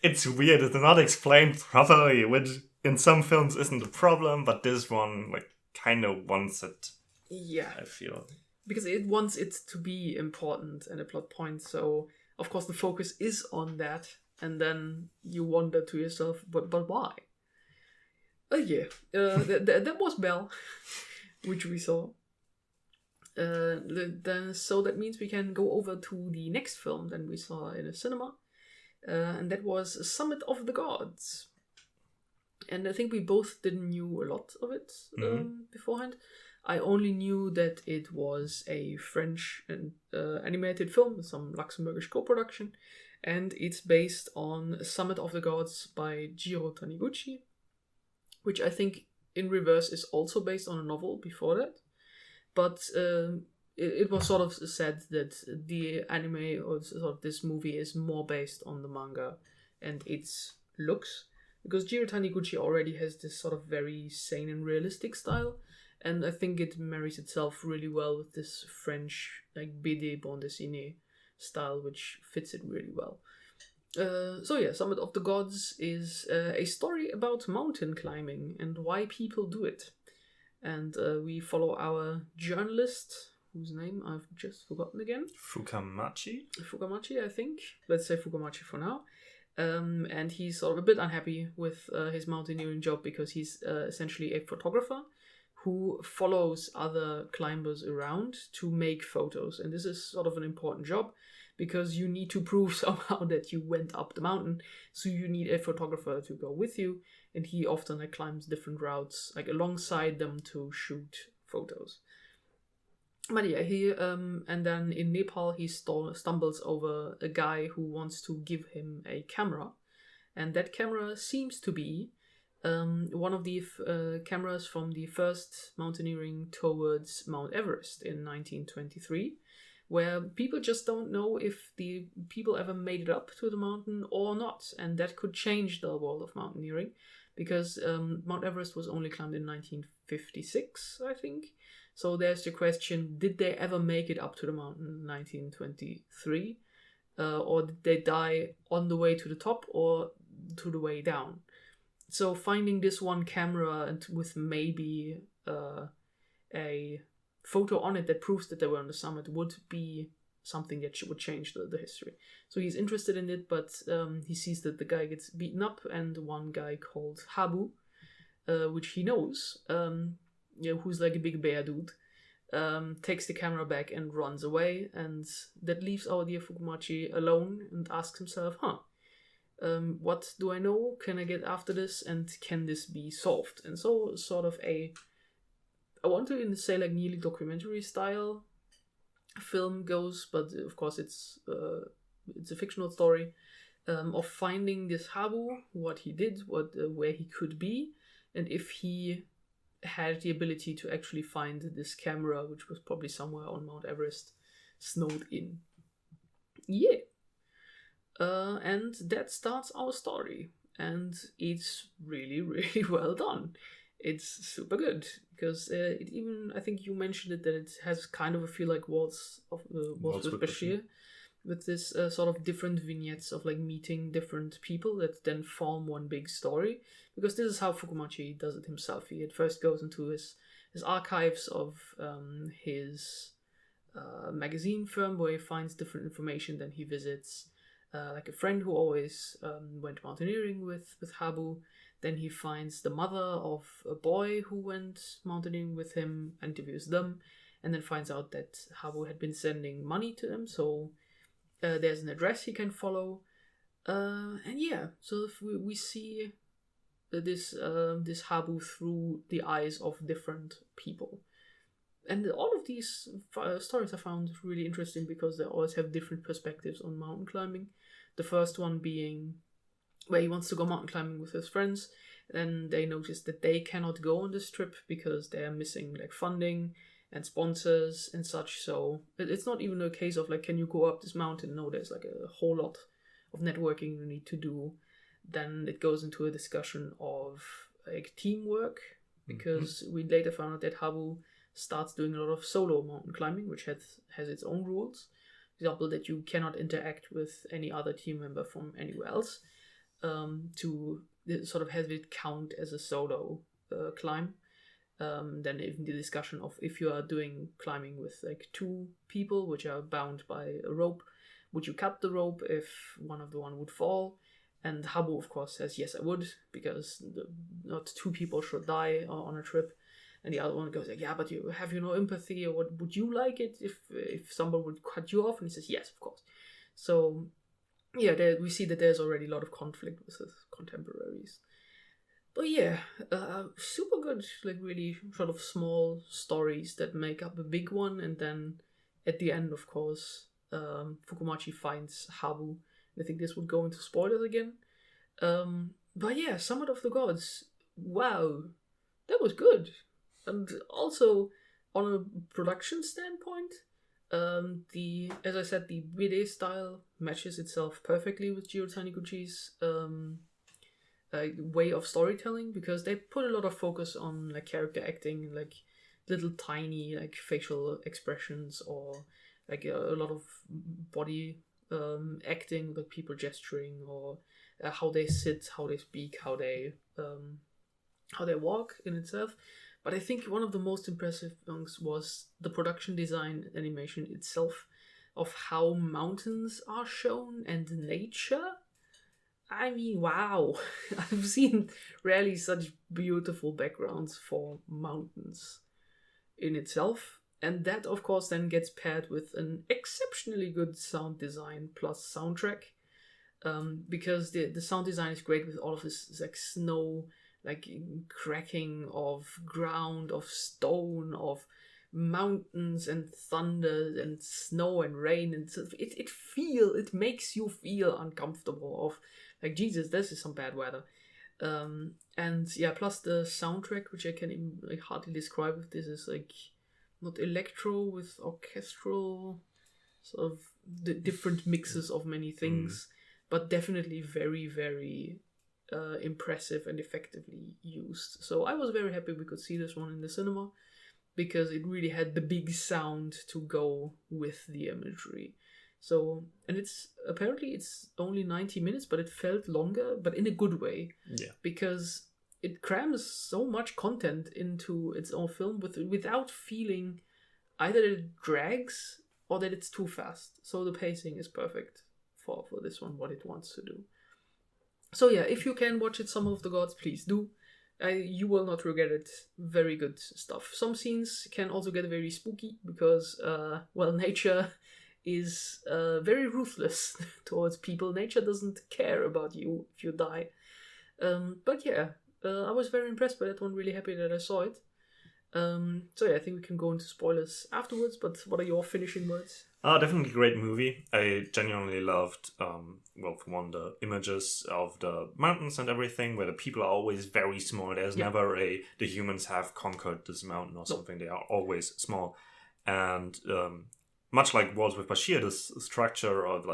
It's weird. It's not explained properly, which in some films isn't a problem, but this one like kind of wants it. Yeah. I feel. Because it wants it to be important and a plot point, so of course the focus is on that, and then you wonder to yourself, but why? That was Belle, which we saw. So that means we can go over to the next film that we saw in a cinema, and that was Summit of the Gods. And I think we both didn't knew a lot of it beforehand. I only knew that it was a French animated film, some Luxembourgish co-production, and it's based on Summit of the Gods by Jiro Taniguchi, which I think in reverse is also based on a novel before that. But it was sort of said that the anime, or sort of this movie, is more based on the manga and its looks, because Jiro Taniguchi already has this sort of very sane and realistic style. And I think it marries itself really well with this French, like, BD bande dessinée style, which fits it really well. Summit of the Gods is a story about mountain climbing and why people do it. And we follow our journalist, whose name I've just forgotten again. Fukamachi, I think. Let's say Fukamachi for now. And he's sort of a bit unhappy with his mountaineering job because he's essentially a photographer who follows other climbers around to make photos. And this is sort of an important job because you need to prove somehow that you went up the mountain. So you need a photographer to go with you. And he often climbs different routes alongside them to shoot photos. But he and then in Nepal he stumbles over a guy who wants to give him a camera. And that camera seems to be one of the cameras from the first mountaineering towards Mount Everest in 1923, where people just don't know if the people ever made it up to the mountain or not, and that could change the world of mountaineering, because Mount Everest was only climbed in 1956, I think. So there's the question, did they ever make it up to the mountain in 1923? Or did they die on the way to the top or to the way down? So finding this one camera and with maybe a photo on it that proves that they were on the summit would be something that would change the history. So he's interested in it, but he sees that the guy gets beaten up, and one guy called Habu, which he knows, who's like a big bear dude, takes the camera back and runs away, and that leaves our dear Fukumachi alone and asks himself, what do I know? Can I get after this? And can this be solved? And so sort of I want to say like nearly documentary style film goes, but of course it's a fictional story of finding this Habu, what he did, where he could be, and if he had the ability to actually find this camera, which was probably somewhere on Mount Everest, snowed in. Yeah. And that starts our story, and it's really, really well done. It's super good, because it even, I think you mentioned it, that it has kind of a feel like Waltz with Bashir, with this sort of different vignettes of like meeting different people that then form one big story, because this is how Fukumachi does it himself. He at first goes into his archives of his magazine firm, where he finds different information. Then he visits like a friend who always went mountaineering with Habu. Then he finds the mother of a boy who went mountaineering with him, interviews them, and then finds out that Habu had been sending money to them, so there's an address he can follow. And yeah, so if we see this Habu through the eyes of different people. And all of these stories I found really interesting, because they always have different perspectives on mountain climbing. The first one being where he wants to go mountain climbing with his friends, and they notice that they cannot go on this trip because they're missing like funding and sponsors and such. So it's not even a case of like, can you go up this mountain? No, there's like a whole lot of networking you need to do. Then it goes into a discussion of like teamwork, because we later found out that Habu starts doing a lot of solo mountain climbing, which has its own rules. For example, that you cannot interact with any other team member from anywhere else, to sort of have it count as a solo climb. Then even the discussion of if you are doing climbing with like two people which are bound by a rope, would you cut the rope if one of the one would fall? And Habu of course says yes, I would, because not two people should die on a trip. And the other one goes like, yeah, but have you no empathy, or what, would you like it if someone would cut you off? And he says yes, of course. So yeah, we see that there's already a lot of conflict with his contemporaries. But yeah, super good, like really sort of small stories that make up a big one. And then at the end, of course, Fukumachi finds Habu. I think this would go into spoilers again. But yeah, Summit of the Gods, wow, that was good. And also, on a production standpoint, as I said, the BD style matches itself perfectly with Jiro Taniguchi's way of storytelling, because they put a lot of focus on like character acting, like little tiny like facial expressions, or like a lot of body acting, like people gesturing, or how they sit, how they speak, how they walk in itself. But I think one of the most impressive things was the production design animation itself, of how mountains are shown and nature. I mean, wow. I've seen rarely such beautiful backgrounds for mountains in itself. And that, of course, then gets paired with an exceptionally good sound design plus soundtrack. Because the sound design is great with all of this like snow, like cracking of ground, of stone, of mountains and thunder and snow and rain, and it makes you feel uncomfortable, of like, Jesus, this is some bad weather. And yeah, plus the soundtrack, which I can like hardly describe if this is like not electro with orchestral sort of the different mixes of many things, but definitely very, very impressive and effectively used. So I was very happy we could see this one in the cinema, because it really had the big sound to go with the imagery. So, and it's only 90 minutes, but it felt longer, but in a good way. Yeah. Because it crams so much content into its own film without feeling either that it drags or that it's too fast. So the pacing is perfect for this one, what it wants to do. So yeah, if you can watch it, Summer of the Gods, please do. You will not regret it. Very good stuff. Some scenes can also get very spooky because, nature is very ruthless towards people. Nature doesn't care about you if you die. But yeah, I was very impressed by that one. Really happy that I saw it. So yeah, I think we can go into spoilers afterwards. But what are your finishing words? Definitely a great movie. I genuinely loved, for one, the images of the mountains and everything, where the people are always very small. There's never the humans have conquered this mountain or something. They are always small. And much like Waltz with Bashir, this structure of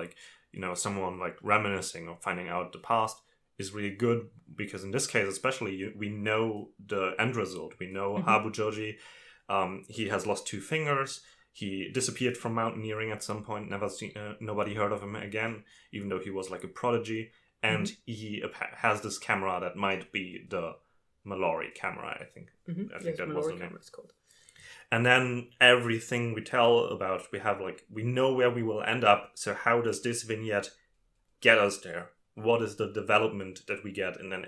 someone reminiscing or finding out the past is really good, because in this case especially, we know the end result. We know Habu Joji. He has lost 2 fingers. He disappeared from mountaineering at some point. Nobody heard of him again, even though he was like a prodigy. And he has this camera that might be the Mallory camera, I think. I think that was the name. It's called. And then everything we tell about, we know where we will end up. So how does this vignette get us there? What is the development that we get? And then,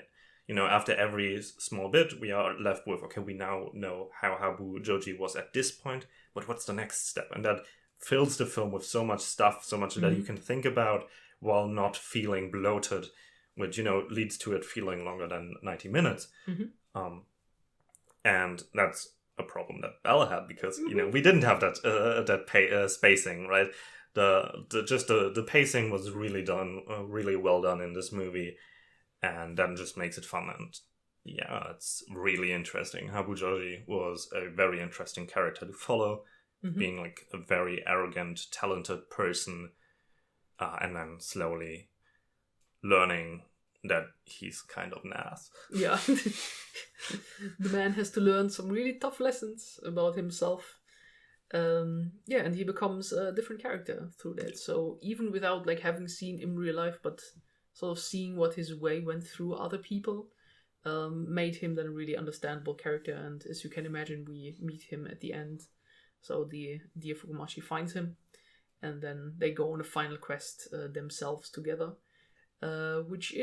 after every small bit, we are left with, okay, we now know how Habu Joji was at this point, but what's the next step? And that fills the film with so much stuff, so much that you can think about while not feeling bloated, which, leads to it feeling longer than 90 minutes. And that's a problem that BELLE had, because, we didn't have that spacing, right? The pacing was really done, really well done in this movie, and that just makes it fun. And yeah, it's really interesting. Habu Joji was a very interesting character to follow, being like a very arrogant, talented person, and then slowly learning that he's kind of nass. Yeah. The man has to learn some really tough lessons about himself. And he becomes a different character through that. So even without having seen him in real life, but sort of seeing what his way went through other people, made him then a really understandable character. And as you can imagine, we meet him at the end. So the dear Fukumashi finds him, and then they go on a final quest themselves together, which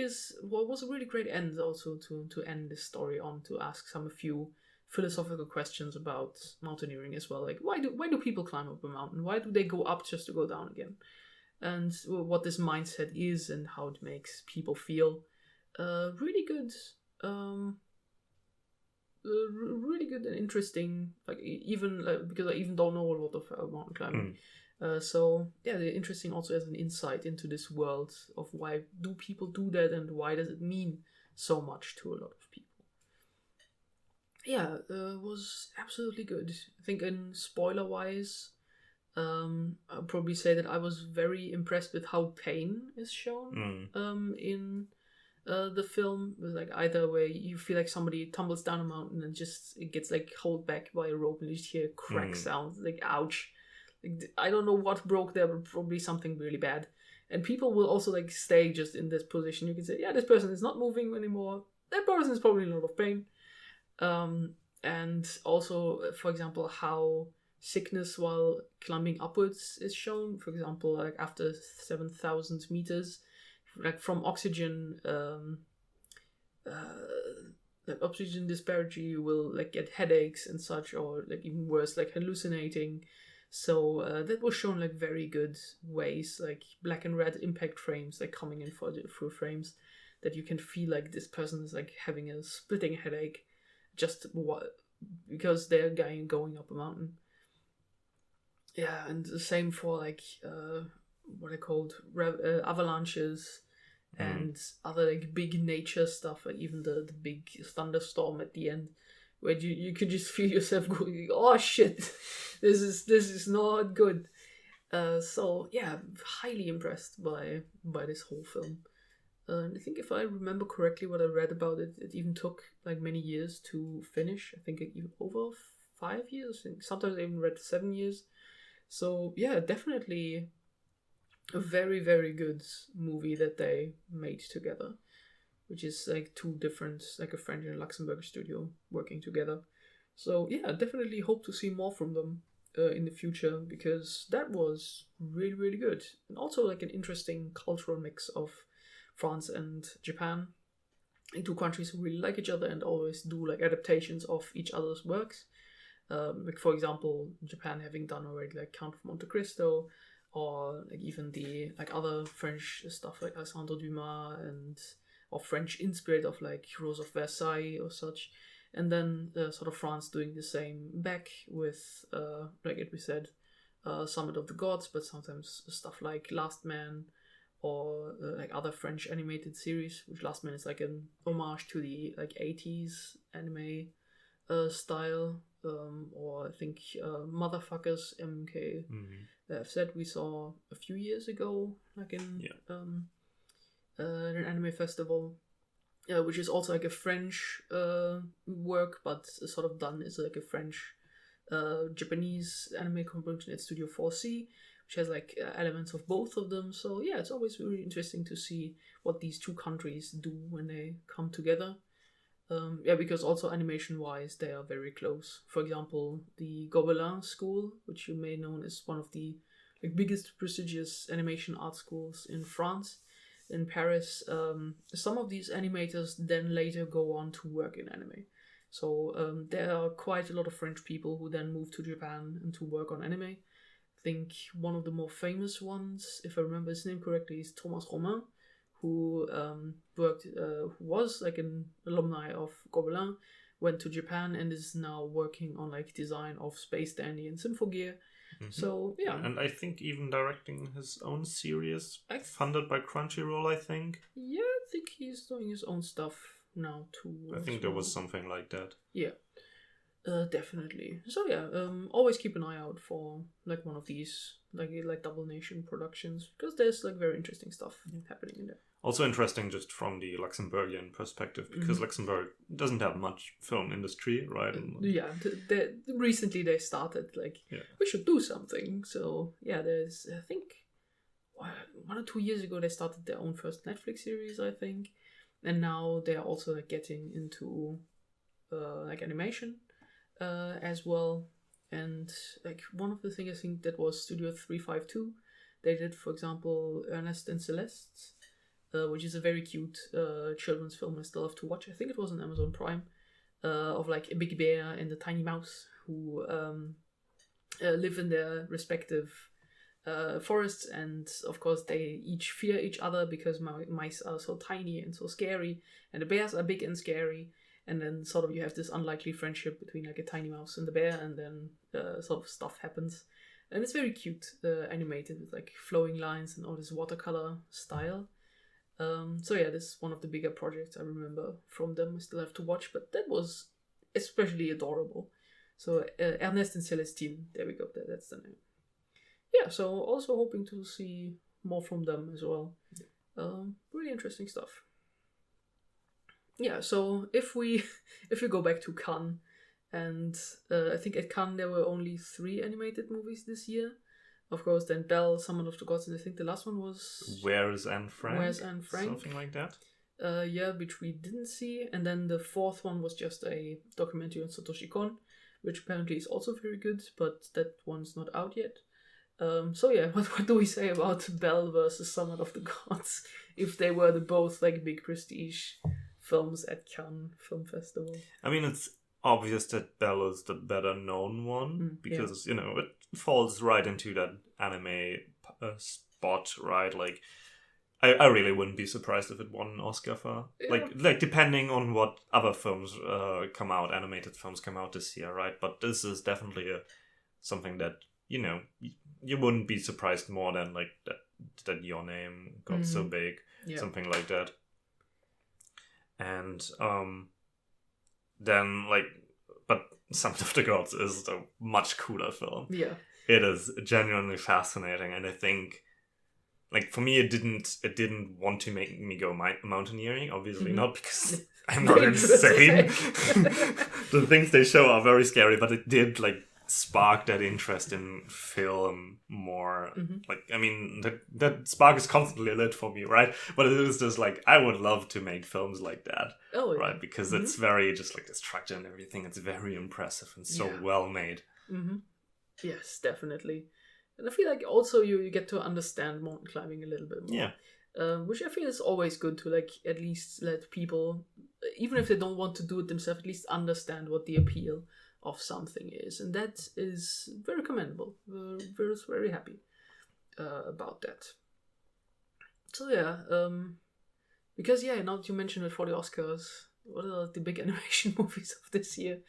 was a really great end also to end this story on, to ask a few philosophical questions about mountaineering as well. Like, why do people climb up a mountain? Why do they go up just to go down again? And what this mindset is and how it makes people feel. Really good. Really good and interesting. Because I even don't know a lot of mountain climbing. They're interesting also as an insight into this world of why do people do that and why does it mean so much to a lot of people. Yeah, was absolutely good. I think in spoiler-wise, I'll probably say that I was very impressed with how pain is shown in the film. Either way, you feel like somebody tumbles down a mountain and it gets held back by a rope, and you just hear crack sounds, ouch. I don't know what broke there, but probably something really bad. And people will also stay just in this position. You can say, yeah, this person is not moving anymore. That person is probably in a lot of pain. And also, for example, how sickness while climbing upwards is shown. For example, after 7,000 meters, from oxygen, oxygen disparity, you will get headaches and such, or even worse, hallucinating. So that was shown very good ways, black and red impact frames coming in through frames, that you can feel this person is having a splitting headache just because they're going up a mountain. Yeah, and the same for what are called avalanches and other big nature stuff, even the big thunderstorm at the end, where you could just feel yourself going, oh shit, this is not good. So yeah, highly impressed by this whole film. I think if I remember correctly what I read about it, it even took many years to finish. I think even over 5 years. I think sometimes I even read 7 years. So yeah, definitely a very, very good movie that they made together, which is two different, a French and a Luxembourg studio working together. So yeah, definitely hope to see more from them. in the future, because that was really, really good. And also like an interesting cultural mix of France and Japan, two countries who really like each other and always do like adaptations of each other's works. Like for example, Japan having done already like Count of Monte Cristo, or like even the like other French stuff like Alexandre Dumas and or French inspired of like Heroes of Versailles or such. And then sort of France doing the same back with like we said, Summit of the Gods, but sometimes stuff like Lastman, or like other French animated series, which Lastman is like an homage to the like 80s anime style, or I think Motherfuckers MK have said we saw a few years ago, like in an anime festival, which is also like a French work, but sort of done as like a French Japanese anime conversion at Studio 4C, which has like elements of both of them. So yeah, it's always really interesting to see what these two countries do when they come together. Because also animation-wise, they are very close. For example, the Gobelins school, which you may know as one of the like biggest prestigious animation art schools in France, in Paris. Some of these animators then later go on to work in anime. So there are quite a lot of French people who then move to Japan and to work on anime. I think one of the more famous ones, if I remember his name correctly, is Thomas Romain, who was like an alumni of Gobelin, went to Japan and is now working on like design of Space Dandy and Symphogear. So yeah, and I think even directing his own series funded by Crunchyroll. I think I think he's doing his own stuff now too. I think there was something like that. Yeah, definitely. So yeah, always keep an eye out for like one of these like Double Nation productions, because there's like very interesting stuff happening in there. Also interesting just from the Luxembourgian perspective, because Luxembourg doesn't have much film industry, right? Recently they started we should do something. So yeah, there's I think 1 or 2 years ago they started their own first Netflix series, I think, and now they are also like getting into like animation as well. And like one of the things I think that was Studio 352, they did, for example, Ernest and Celeste, which is a very cute children's film I still have to watch. I think it was on Amazon Prime, of like a big bear and a tiny mouse who live in their respective forests, and of course they each fear each other because mice are so tiny and so scary, and the bears are big and scary. And then sort of you have this unlikely friendship between like a tiny mouse and the bear, and then sort of stuff happens. And it's very cute, animated with like flowing lines and all this watercolor style. So yeah, this is one of the bigger projects I remember from them. I still have to watch, but that was especially adorable. So Ernest and Celestine, there we go, that's the name. Yeah, so also hoping to see more from them as well. Really interesting stuff. Yeah, so if we go back to Cannes, and I think at Cannes there were only 3 animated movies this year. Of course, then BELLE, Summon of the Gods, and I think the last one was Where's Anne Frank? Something like that. Which we didn't see. And then the 4th one was just a documentary on Satoshi Kon, which apparently is also very good, but that one's not out yet. So yeah, what do we say about BELLE versus Summon of the Gods, if they were the both like big prestige films at Cannes Film Festival? I mean, it's obvious that BELLE is the better known one, because it falls right into that anime spot, right? Like I really wouldn't be surprised if it won an Oscar for like depending on what other films come out, animated films come out this year, right? But this is definitely something that you wouldn't be surprised more than like that Your Name got so big, something like that. And then but Summit of the Gods is a much cooler film. Yeah, it is genuinely fascinating, and I think for me it didn't want to make me go mountaineering, obviously not because I'm not insane. The things they show are very scary, but it did spark that interest in film more. I mean, that spark is constantly lit for me, right? But it is just I would love to make films like that. Right? Because it's very just the structure and everything, it's very impressive and so well made. Yes, definitely. And I feel like also you get to understand mountain climbing a little bit more. Yeah. Which I feel is always good to like at least let people, even if they don't want to do it themselves, at least understand what the appeal of something is, and that is very commendable. We're very happy about that. So yeah, because now that you mentioned it for the Oscars, what are the big animation movies of this year?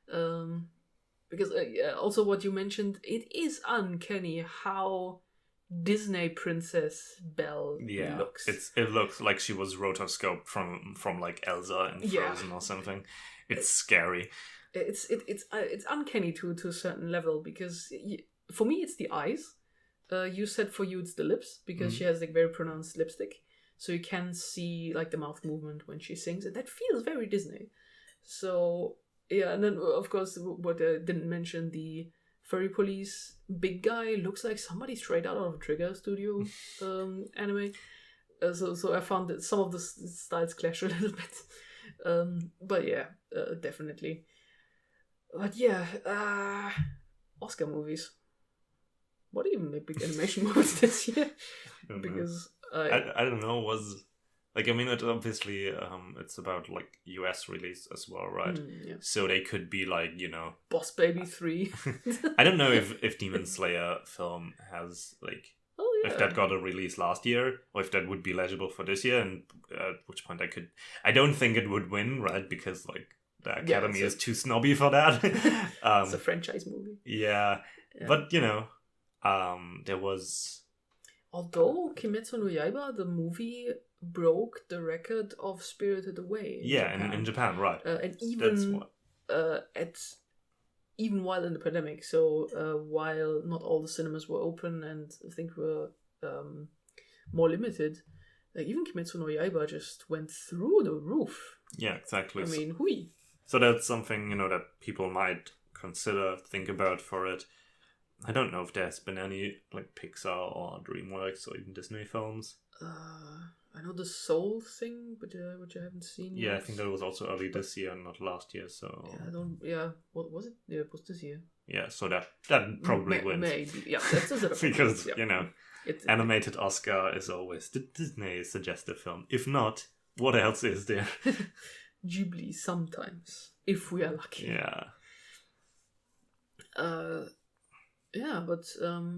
Because also what you mentioned, it is uncanny how Disney princess Belle looks. It looks like she was rotoscoped from like Elsa in Frozen or something. It's scary. It's uncanny to a certain level, because for me it's the eyes. You said for you it's the lips, because she has like very pronounced lipstick, so you can see like the mouth movement when she sings, and that feels very Disney. So yeah, and then of course what I didn't mention, the Furry Police big guy looks like somebody straight out of a Trigger Studio anime. So I found that some of the styles clash a little bit. But yeah, definitely. But yeah, Oscar movies. What are even the big animation movies this year? Because I don't know. Like, I mean, it obviously it's about like US release as well, right? Yeah. So they could be like, Boss Baby 3. I don't know if Demon Slayer film has like if that got a release last year, or if that would be legible for this year, and at which point I don't think it would win, right? Because like the Academy is too snobby for that. It's a franchise movie. Yeah. But there was. Although Kimetsu no Yaiba, the movie, broke the record of Spirited Away. In Japan, right? And even even while in the pandemic, so while not all the cinemas were open and I think were more limited, even Kimetsu no Yaiba just went through the roof. Yeah, exactly. I mean, hui. So that's something that people might think about for it. I don't know if there's been any like Pixar or DreamWorks or even Disney films. I know the Soul thing, but which I haven't seen. Yeah, yet. I think that was also early this year, not last year. So yeah, I don't. Yeah, what was it? Yeah, it was this year. Yeah, so that probably wins. Maybe, yeah, that's a because animated Oscar is always the Disney suggested film. If not, what else is there? Ghibli sometimes, if we are lucky. Yeah. Yeah, but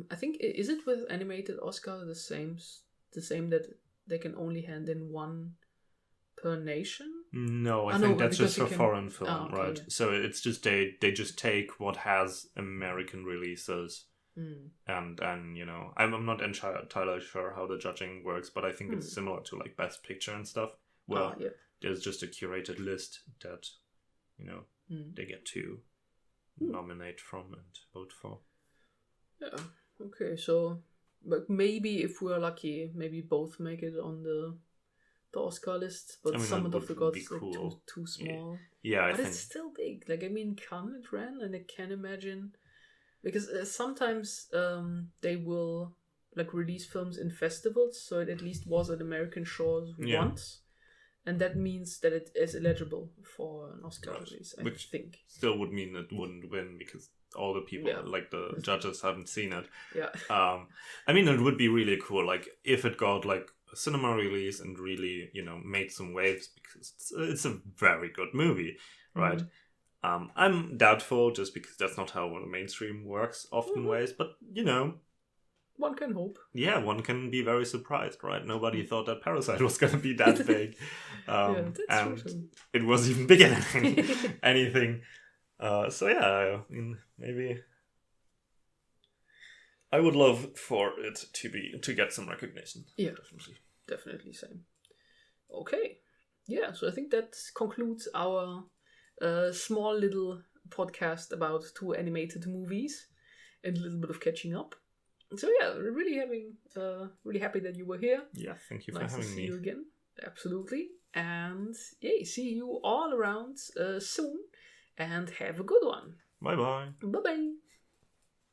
I think is it with animated Oscar the same that they can only hand in one per nation? No, I think that's just for foreign film, right? Yeah. So it's just they just take what has American releases, and I'm not entirely sure how the judging works, but I think it's similar to like Best Picture and stuff, where there's just a curated list that they get to nominate from and vote for. Yeah. Okay. So, but maybe if we're lucky, maybe both make it on the Oscar list. But some of the gods are cool. too small. Yeah, I think it's still big. Like, I mean, Cannes it ran, and I can imagine because sometimes they will like release films in festivals, so it at least was at American shores once, and that means that it is eligible for an Oscar release. I think still would mean it wouldn't win because all the people, like the judges, haven't seen it. Yeah. I mean, it would be really cool, like, if it got, like, a cinema release and really, made some waves, because it's a very good movie, right? I'm doubtful, just because that's not how the mainstream works often ways, but, one can hope. Yeah, one can be very surprised, right? Nobody thought that Parasite was going to be that big. That's and true. It was even bigger than anything. So yeah, I mean, maybe I would love for it to get some recognition. Yeah, definitely same. Okay, yeah. So I think that concludes our small little podcast about 2 animated movies and a little bit of catching up. So yeah, really happy that you were here. Yeah, thank you for having me. Nice to see you again. Absolutely, and see you all around soon. And have a good one. Bye bye. Bye bye.